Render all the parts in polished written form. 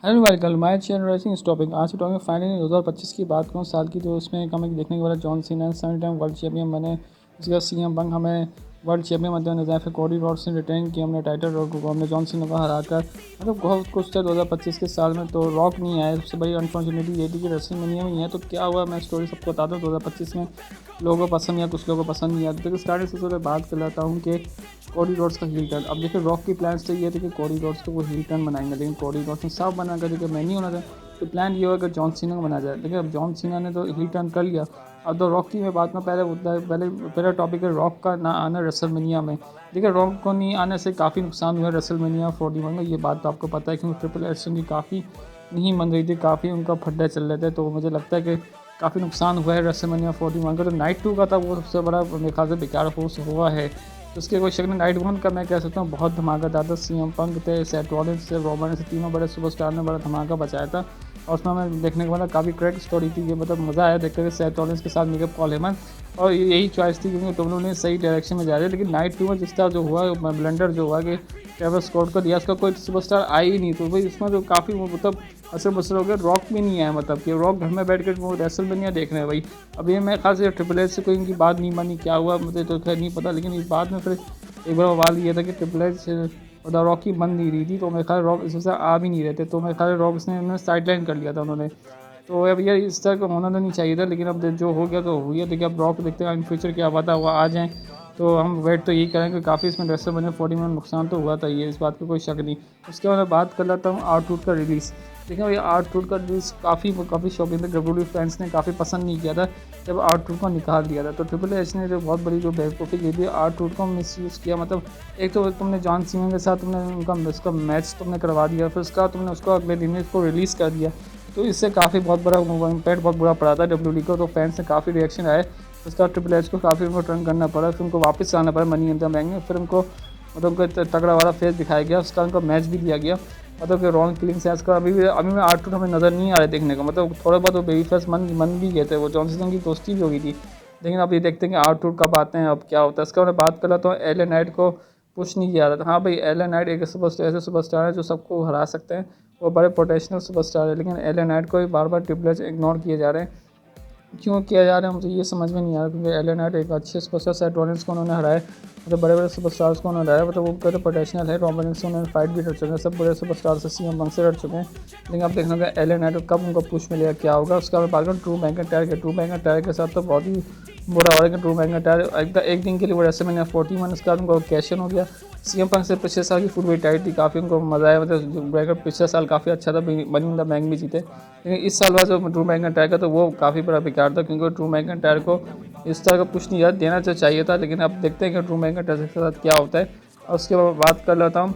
Hello welcome my channel racing इस topic. आज के टॉपिक में फाइनली 2025 की बात करूँ साल की, तो उसमें हमें देखने के बाद John Cena 7 time world champion बने। इसके सीएम पंक हमें वर्ल्ड चैंपियन मद्देनजर फिर कोडी रोड्स ने रिटेन किया हमने टाइटल रॉक को, हमने जॉन सीना को हराकर। मतलब बहुत कुछ था 2025 के साल में, तो रॉक नहीं आया। सबसे बड़ी अनफॉर्चुनेटली ये थी कि रेसलमेनिया में नहीं है। तो क्या हुआ, मैं स्टोरी सबको बताता हूँ। 2025 में लोगों को पसंद या कुछ लोगों को पसंद नहीं आता। तो स्टार्टिंग से पहले बात कर लेता हूँ कि कोडी रोड्स का हील टर्न। अब देखिए रॉक की प्लान्स तो ये थे कि कोडी रोड्स को वो हील टर्न बनाएंगे, लेकिन कोडी रोड्स ने साफ बना कर देखिए मैं नहीं होना था। तो प्लान ये होगा कि जॉन सीना को बनाया जाए, लेकिन अब जॉन सीना ने तो हील टर्न कर लिया। अब तो रॉक की मैं बात में पहले टॉपिक है रॉक का ना आना रेसलमेनिया में। देखिए रॉक को नहीं आने से काफ़ी नुकसान हुआ रेसलमेनिया 41 में, ये बात तो आपको पता है, क्योंकि ट्रिपल एच की काफ़ी नहीं मन रही थी, काफ़ी उनका फड्डे चल रहे थे। तो मुझे लगता है कि काफ़ी नुकसान हुआ है रेसलमेनिया 41 का। तो नाइट 2 का था वो सबसे बड़ा मेरे ख्याल से बेकार फोर्स हुआ है। तो उसके कोई शक नहीं। नाइट 1 का मैं कह सकता हूँ बहुत धमाकेदार था। सीएम पंक थे, सेथ रॉलिंस थे, रॉबर्ट से तीनों बड़े सुपरस्टार ने बड़ा धमाका बचाया था। और उसमें हमें देखने को मिला काफ़ी क्रैक स्टोरी थी। ये मतलब मज़ा आया देखते हुए सेथ रॉलिंस के साथ मिलकर पॉल हेमन, और यही चॉइस थी क्योंकि दोनों ने सही डायरेक्शन में जा रहे हैं। लेकिन नाइट 2 में जिस तरह जो हुआ ब्लंडर जो हुआ कि ट्रेविस स्कॉट को दिया, उसका कोई सुपरस्टार आई ही नहीं। तो भाई इसमें तो काफ़ी मतलब असर बसर हो गया। रॉक भी नहीं आया, मतलब कि रॉक घर में बैठ कर वो रेसलमेनिया देख रहे हैं भाई। अब ये मैं खास ट्रिपल एच से कोई इनकी बात नहीं मानी, क्या हुआ मुझे तो खैर नहीं पता। लेकिन इस बात में फिर एक बार सवाल ये था कि ट्रिपल एच और रॉक की बन नहीं रही थी, तो मेरे ख्याल रॉक इस वजह से आ भी नहीं रहे थे। तो मेरे ख्याल रॉक इसने उन्होंने साइड लाइन कर लिया था उन्होंने। तो अब ये इस तरह का होना तो नहीं चाहिए था, लेकिन अब जो हो गया तो हो गया। देखिए अब रॉक देखते हैं इन फ्यूचर क्या पता हुआ आ जाएँ। तो हम वेट तो यही करेंगे। काफ़ी इसमें रेसलमेनिया 40 में नुकसान तो हुआ था, ये इस बात का कोई शक नहीं। उसके बाद मैं बात कर लेता हूँ आउटवुड का रिलीज़। देखिए भैया आउटवुड का रिलीज़ काफ़ी शौकीन थे। डब्ल्यूडब्ल्यूई फैंस ने काफ़ी पसंद नहीं किया था जब आउटवुड को निकाल दिया था। तो ट्रिपल एच ने जो बहुत बड़ी जो बेवकूफ़ी की थी, आउटवुड को मिसयूज़ किया। मतलब एक तो तुमने जॉन सीना के साथ तुमने उसका मैच तुमने करवा दिया, फिर उसका तुमने उसको अगले दिन में उसको रिलीज़ कर दिया। तो इससे काफ़ी बहुत बड़ा इम्पैक्ट बहुत बुरा पड़ा था डब्ल्यूडब्ल्यूई को। तो फैंस ने काफ़ी रिएक्शन आए। उसका ट्रिपल एच को काफ़ी उनको टर्न करना पड़ा, फिर उनको वापस आना पड़ा मनी इन द बैंक में। फिर उनको मतलब उनको तगड़ा वाला फेस दिखाया गया, उसका उनको मैच भी दिया गया। मतलब कि रॉन किलिंग से का अभी में आर्ट हमें नज़र नहीं आ रहे देखने को। मतलब थोड़े बहुत वो बेबी फेस मन भी गए थे, वो जॉन सीना की दोस्ती भी हो गई थी। लेकिन अब ये देखते हैं कि आर्ट कब आते हैं, अब क्या होता है। इसका मैं बात कर लेता हूँ एल ए नाइट को पुश नहीं किया था। हाँ भाई एल ए नाइट एक ऐसे सुपरस्टार है जो सबको हरा सकते हैं, वो बड़े पोटेंशियल सुपरस्टार है। लेकिन एल ए नाइट को बार बार ट्रिपल एच इग्नोर किए जा रहे हैं। क्यों किया जा रहा है मुझे ये समझ में नहीं आ रहा, क्योंकि एल ए नाइट एक अच्छे सुपरस्टार सेथ रॉलिंस को उन्होंने हराया। मतलब बड़े बड़े सुपरस्टार्स को उन्होंने हराया। मतलब वो कहते पोटेंशियल है। रॉबिन से उन्होंने फाइट भी कर चुके हैं, सब बड़े सुपरस्टार से सीएम पंक से लड़ चुके हैं। लेकिन अब देखना होगा एल ए नाइट कब उनको पुश मिलेगा, क्या होगा। उसका मैं बात करूँ ड्रू मैकिंटायर के साथ तो बहुत ही बुरा हो रहा है कि ड्रू मैकिंटायर एक दिन के लिए वो रेसलमेनिया 41 उसके बाद उनको कैशन हो गया। सीएम पंक से पिछले साल की फुल वेट टाइट थी, काफ़ी उनको मज़ा आया। मतलब ब्रैकेट पिछले साल काफ़ी अच्छा था, मनी इन द बैंक भी जीते। लेकिन इस साल वाला जो ड्रू मैकिंटायर का तो वो काफ़ी बड़ा बेकार था, क्योंकि ड्रू मैकिंटायर को इस तरह का पुश नहीं देना तो चाहिए था। लेकिन अब देखते हैं कि ड्रू मैकिंटायर के साथ क्या होता है। और उसके बाद बात कर लेता हूँ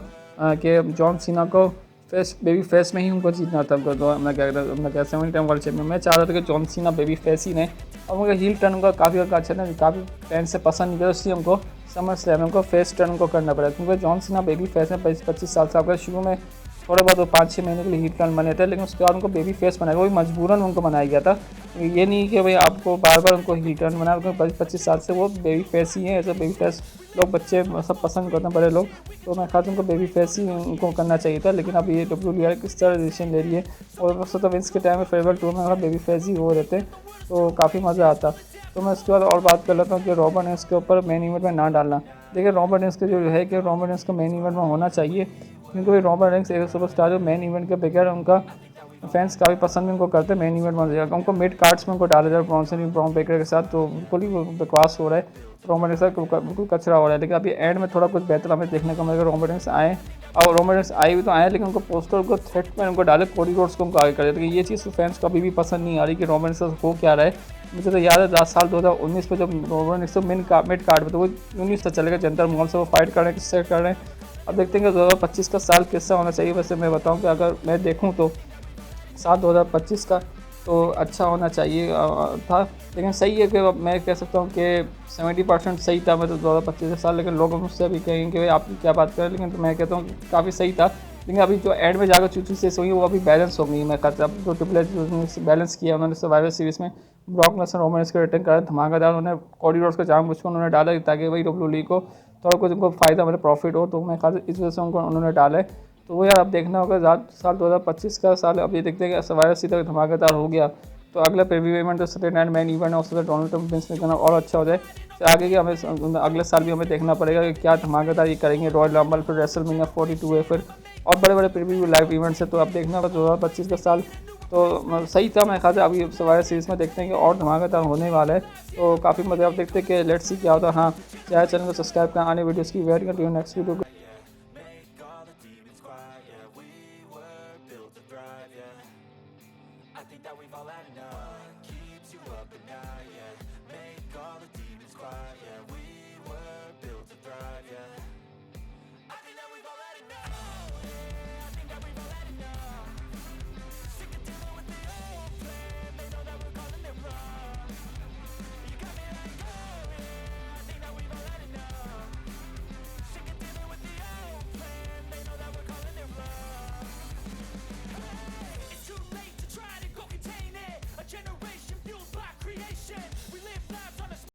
कि जॉन सीना को बेबी फेस में ही उनको जीतना था। तो मैं क्या 7 टाइम वर्ल्ड चैंपियन मैं चाह रहा था कि जॉन सीना बेबी फेस ही ने। और उनका हील टर्न उनका काफ़ी अच्छा था, काफ़ी फैन से पसंद नहीं किया, इसलिए हमको समझ स्लैम में उनको फेस टर्न को करना पड़ा। क्योंकि जॉन सीना बेबी फेस में 25 साल से आपका शुरू में थोड़े बहुत 5-6 महीने के लिए हील टर्न बने थे, लेकिन उसके बाद उनको बेबी फेस बनाया, वो भी मजबूरन उनको बनाया गया था। ये नहीं कि भाई आपको बार बार उनको हील टर्न बनाया, क्योंकि 25 साल से वो बेबी फेस ही है। ऐसे बेबी फेस लोग बच्चे सब पसंद करते हैं, बड़े लोग। तो मैं कहता हूँ उनको बेबी फेस ही उनको करना चाहिए था। लेकिन अब ये डब्ल्यूडब्ल्यूई किस तरह डिसीजन ले रही है। और वैसे तो विंस के टाइम में फेयरवेल टूर में बेबी फेस ही हो रहते, तो काफ़ी मज़ा आता। तो मैं उसके बाद और बात कर लेता हूँ कि रॉबर्ट रेंस के ऊपर मेन इवेंट में ना डालना। देखिए रॉबर्ट रेंस के जो है कि रॉबर्ट रेंस को मेन इवेंट में होना चाहिए, क्योंकि रॉबर्ट रेंस एक सुपरस्टार जो मेन इवेंट के बगैर उनका फैंस काफ़ी पसंद उनको करते हैं। मेन इवेंट में जाएगा उनको मिड कार्ड्स में उनको डाला जाए ब्रॉन बेकर के साथ, तो बिल्कुल ही बकवास हो रहा है। रॉबर्ट रेंस बिल्कुल कचरा हो रहा है। लेकिन अभी एंड में थोड़ा कुछ बेहतर हमें देखने को मिलेगा। रॉबर्ट रेंस आए और रॉबर्ट रेंस आए भी तो आए, लेकिन उनको पोस्टर को थ्रेट में उनको डाले कोडी रोड्स को उनको आगे कर देते। ये चीज़ फैंस को अभी भी पसंद नहीं आ रही कि रॉबर्ट रेंस हो क्या रहा है। मुझे तो याद है साल 2019 में जब रॉबर्ट रेंस मिड कार्ड में, तो वो 19 तक चलेगा जनता मॉल से वो फाइट कर रहे हैं, किससे कर रहे हैं। अब देखते हैं कि 2025 का साल किससा होना चाहिए। वैसे मैं बताऊं कि अगर मैं देखूं तो साल 2025 का तो अच्छा होना चाहिए था। लेकिन सही है कि मैं कह सकता हूँ कि 70% सही था मैं तो 2025 का साल। लेकिन लोग मुझसे अभी कहेंगे कि भाई आप क्या बात करें, लेकिन तो मैं कहता हूँ काफ़ी सही था। लेकिन अभी जो एंड में जाकर चूचू से हुई वो अभी बैलेंस हो गई। मैं कहता अब जो ट्रिपल एच बैलेंस किया उन्होंने सर्वाइवर सीरीज़ में ब्रॉक लेसनर रोमन रेंस को रिटर्न करा धमाकेदार। उन्होंने कोडी रोड्स का जाम मुझको उन्होंने डाला ताकि भाई डब्ल्यूडब्ल्यूई को थोड़ा कुछ उनको फ़ायदा मतलब प्रॉफिट हो। तो मैं ख्याल इस वजह से उनको उन्होंने डाला है। तो वो यार अब देखना होगा। साल 2025 का साल अब ये देखते हैं कि सर्वाइवर सीरीज तक धमाकेदार हो गया तो अगला प्रीव्यू इवेंट तो सैटरडे नाइट मेन इवेंट और उससे डोनाल्ड ट्रंप विंस करना और अच्छा हो जाए। तो आगे की हमें अगले साल भी हमें देखना पड़ेगा कि क्या धमाकेदार ये करेंगे। रॉयल रंबल, फिर रेसलमेनिया 42 है, फिर और बड़े बड़े प्रीव्यू लाइव इवेंट्स है। तो अब देखना होगा 2025 का साल तो सही था मेरे ख्याल से। अभी सर्वाइवर सीरीज़ में देखते हैं कि और धमाकेदार होने वाला है तो काफ़ी मज़ा। आप देखते हैं कि लेट्स सी क्या होता है। हाँ, चाहे चैनल को सब्सक्राइब करें, आने वीडियोज़ की वेट करते हैं नेक्स्ट वीडियो को।